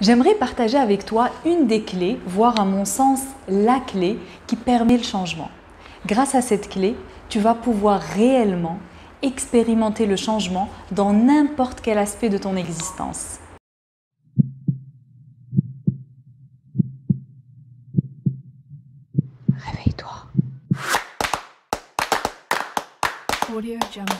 J'aimerais partager avec toi une des clés, voire à mon sens la clé qui permet le changement. Grâce à cette clé, tu vas pouvoir réellement expérimenter le changement dans n'importe quel aspect de ton existence. Réveille-toi. Audio Jungle.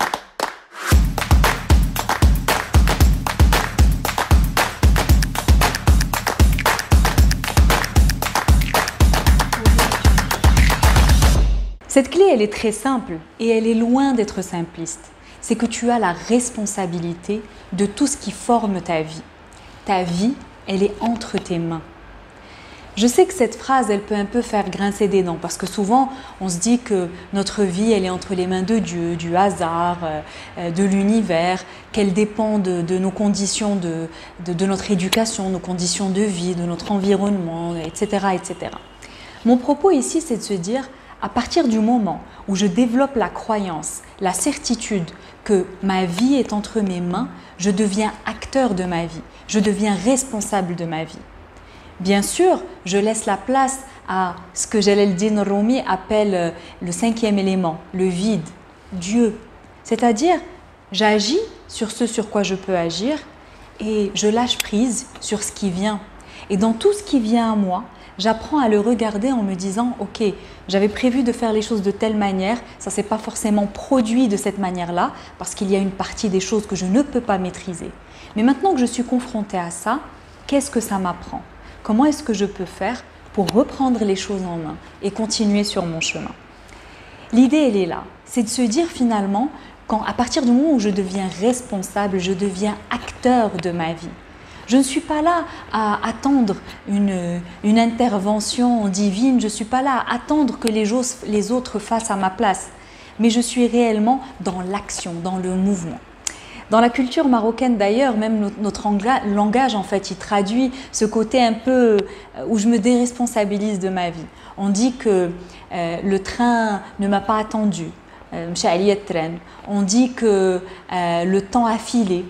Cette clé, elle est très simple et elle est loin d'être simpliste. C'est que tu as la responsabilité de tout ce qui forme ta vie. Ta vie, elle est entre tes mains. Je sais que cette phrase, elle peut un peu faire grincer des dents parce que souvent, on se dit que notre vie, elle est entre les mains de Dieu, du hasard, de l'univers, qu'elle dépend de nos conditions, de notre éducation, nos conditions de vie, de notre environnement, etc., etc. Mon propos ici, c'est de se dire, à partir du moment où je développe la croyance, la certitude que ma vie est entre mes mains, je deviens acteur de ma vie, je deviens responsable de ma vie. Bien sûr, je laisse la place à ce que Jalaluddin Rumi appelle le cinquième élément, le vide, Dieu. C'est-à-dire, j'agis sur ce sur quoi je peux agir et je lâche prise sur ce qui vient. Et dans tout ce qui vient à moi, j'apprends à le regarder en me disant « Ok, j'avais prévu de faire les choses de telle manière, ça ne s'est pas forcément produit de cette manière-là parce qu'il y a une partie des choses que je ne peux pas maîtriser. Mais maintenant que je suis confrontée à ça, qu'est-ce que ça m'apprend? Comment est-ce que je peux faire pour reprendre les choses en main et continuer sur mon chemin ?» L'idée, elle est là. C'est de se dire finalement, à partir du moment où je deviens responsable, je deviens acteur de ma vie. Je ne suis pas là à attendre une intervention divine, je ne suis pas là à attendre que les autres fassent à ma place, mais je suis réellement dans l'action, dans le mouvement. Dans la culture marocaine d'ailleurs, même notre langage en fait, il traduit ce côté un peu où je me déresponsabilise de ma vie. On dit que le train ne m'a pas attendu, on dit que le temps a filé.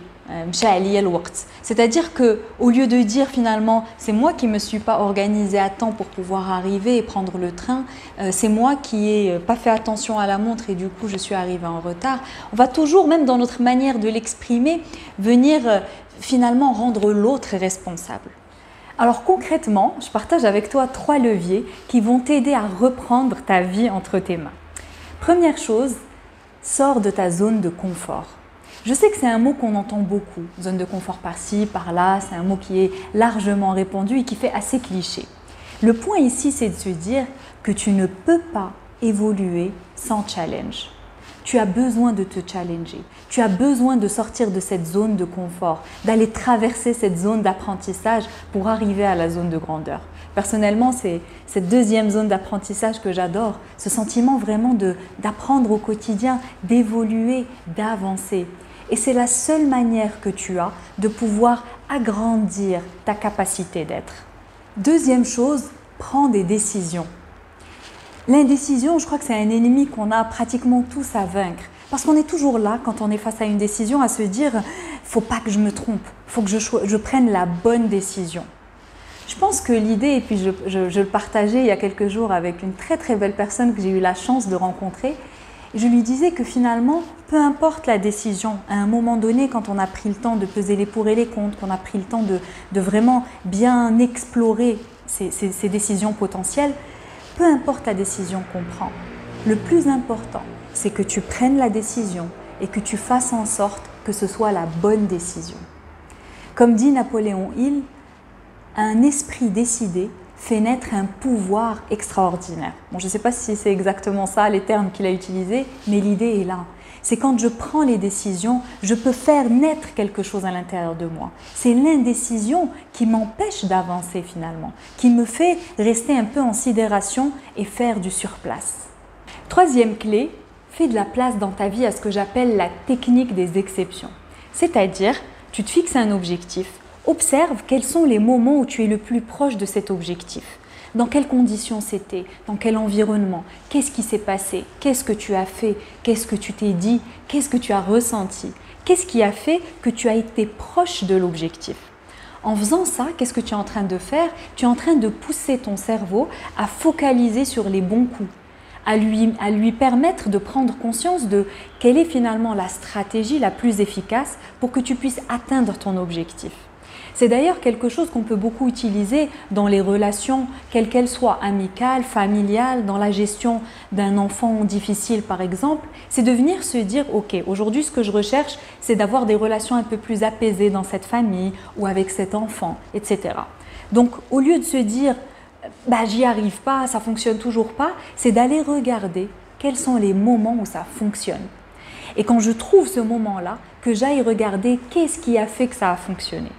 C'est-à-dire qu'au lieu de dire finalement c'est moi qui ne me suis pas organisée à temps pour pouvoir arriver et prendre le train, c'est moi qui n'ai pas fait attention à la montre et du coup je suis arrivée en retard, on va toujours, même dans notre manière de l'exprimer, venir finalement rendre l'autre responsable. Alors concrètement, je partage avec toi 3 leviers qui vont t'aider à reprendre ta vie entre tes mains. Première chose, sors de ta zone de confort. Je sais que c'est un mot qu'on entend beaucoup, zone de confort par-ci, par-là, c'est un mot qui est largement répandu et qui fait assez cliché. Le point ici, c'est de se dire que tu ne peux pas évoluer sans challenge. Tu as besoin de te challenger, tu as besoin de sortir de cette zone de confort, d'aller traverser cette zone d'apprentissage pour arriver à la zone de grandeur. Personnellement, c'est cette deuxième zone d'apprentissage que j'adore, ce sentiment vraiment d'apprendre au quotidien, d'évoluer, d'avancer. Et c'est la seule manière que tu as de pouvoir agrandir ta capacité d'être. Deuxième chose, prends des décisions. L'indécision, je crois que c'est un ennemi qu'on a pratiquement tous à vaincre. Parce qu'on est toujours là, quand on est face à une décision, à se dire « il ne faut pas que je me trompe, il faut que je prenne la bonne décision ». Je pense que l'idée, et puis je le partageais il y a quelques jours avec une très très belle personne que j'ai eu la chance de rencontrer, je lui disais que finalement, peu importe la décision, à un moment donné, quand on a pris le temps de peser les pour et les contre, qu'on a pris le temps de vraiment bien explorer ces décisions potentielles, peu importe la décision qu'on prend, le plus important, c'est que tu prennes la décision et que tu fasses en sorte que ce soit la bonne décision. Comme dit Napoléon Hill, un esprit décidé fait naître un pouvoir extraordinaire. Bon, je ne sais pas si c'est exactement ça les termes qu'il a utilisés, mais l'idée est là. C'est quand je prends les décisions, je peux faire naître quelque chose à l'intérieur de moi. C'est l'indécision qui m'empêche d'avancer finalement, qui me fait rester un peu en sidération et faire du surplace. Troisième clé, fais de la place dans ta vie à ce que j'appelle la technique des exceptions. C'est-à-dire, tu te fixes un objectif, observe quels sont les moments où tu es le plus proche de cet objectif. Dans quelles conditions c'était? Dans quel environnement? Qu'est-ce qui s'est passé? Qu'est-ce que tu as fait? Qu'est-ce que tu t'es dit? Qu'est-ce que tu as ressenti? Qu'est-ce qui a fait que tu as été proche de l'objectif? En faisant ça, qu'est-ce que tu es en train de faire? Tu es en train de pousser ton cerveau à focaliser sur les bons coups, à lui permettre de prendre conscience de quelle est finalement la stratégie la plus efficace pour que tu puisses atteindre ton objectif. C'est d'ailleurs quelque chose qu'on peut beaucoup utiliser dans les relations, quelles qu'elles soient, amicales, familiales, dans la gestion d'un enfant difficile par exemple. C'est de venir se dire, ok, aujourd'hui ce que je recherche, c'est d'avoir des relations un peu plus apaisées dans cette famille ou avec cet enfant, etc. Donc au lieu de se dire, bah, j'y arrive pas, ça fonctionne toujours pas, c'est d'aller regarder quels sont les moments où ça fonctionne. Et quand je trouve ce moment-là, que j'aille regarder qu'est-ce qui a fait que ça a fonctionné.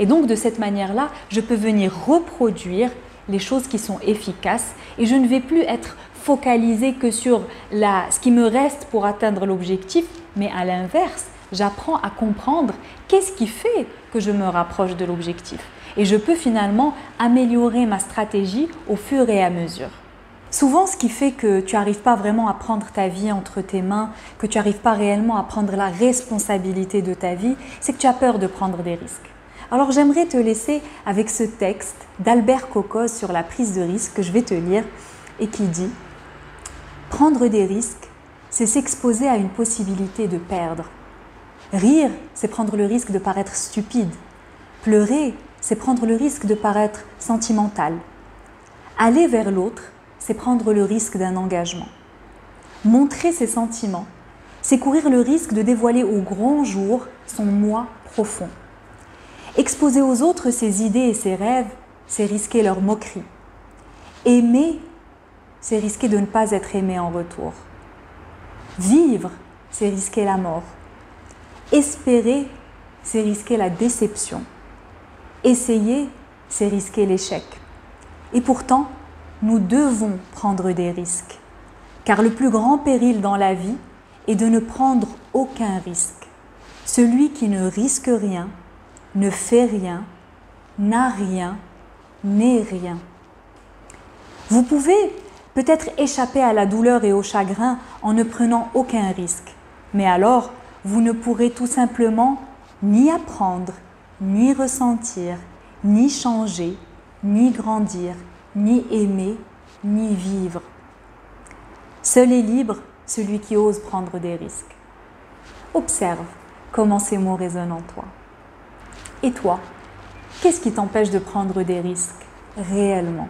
Et donc de cette manière-là, je peux venir reproduire les choses qui sont efficaces et je ne vais plus être focalisée que sur ce qui me reste pour atteindre l'objectif, mais à l'inverse, j'apprends à comprendre qu'est-ce qui fait que je me rapproche de l'objectif. Et je peux finalement améliorer ma stratégie au fur et à mesure. Souvent, ce qui fait que tu n'arrives pas vraiment à prendre ta vie entre tes mains, que tu n'arrives pas réellement à prendre la responsabilité de ta vie, c'est que tu as peur de prendre des risques. Alors j'aimerais te laisser avec ce texte d'Albert Cocoz sur la prise de risque que je vais te lire et qui dit « Prendre des risques, c'est s'exposer à une possibilité de perdre. Rire, c'est prendre le risque de paraître stupide. Pleurer, c'est prendre le risque de paraître sentimental. Aller vers l'autre, c'est prendre le risque d'un engagement. Montrer ses sentiments, c'est courir le risque de dévoiler au grand jour son moi profond. Exposer aux autres ses idées et ses rêves, c'est risquer leur moquerie. Aimer, c'est risquer de ne pas être aimé en retour. Vivre, c'est risquer la mort. Espérer, c'est risquer la déception. Essayer, c'est risquer l'échec. Et pourtant, nous devons prendre des risques. Car le plus grand péril dans la vie est de ne prendre aucun risque. Celui qui ne risque rien, ne fait rien, n'a rien, n'est rien. Vous pouvez peut-être échapper à la douleur et au chagrin en ne prenant aucun risque, mais alors vous ne pourrez tout simplement ni apprendre, ni ressentir, ni changer, ni grandir, ni aimer, ni vivre. Seul est libre celui qui ose prendre des risques. Observe comment ces mots résonnent en toi. Et toi, qu'est-ce qui t'empêche de prendre des risques réellement ?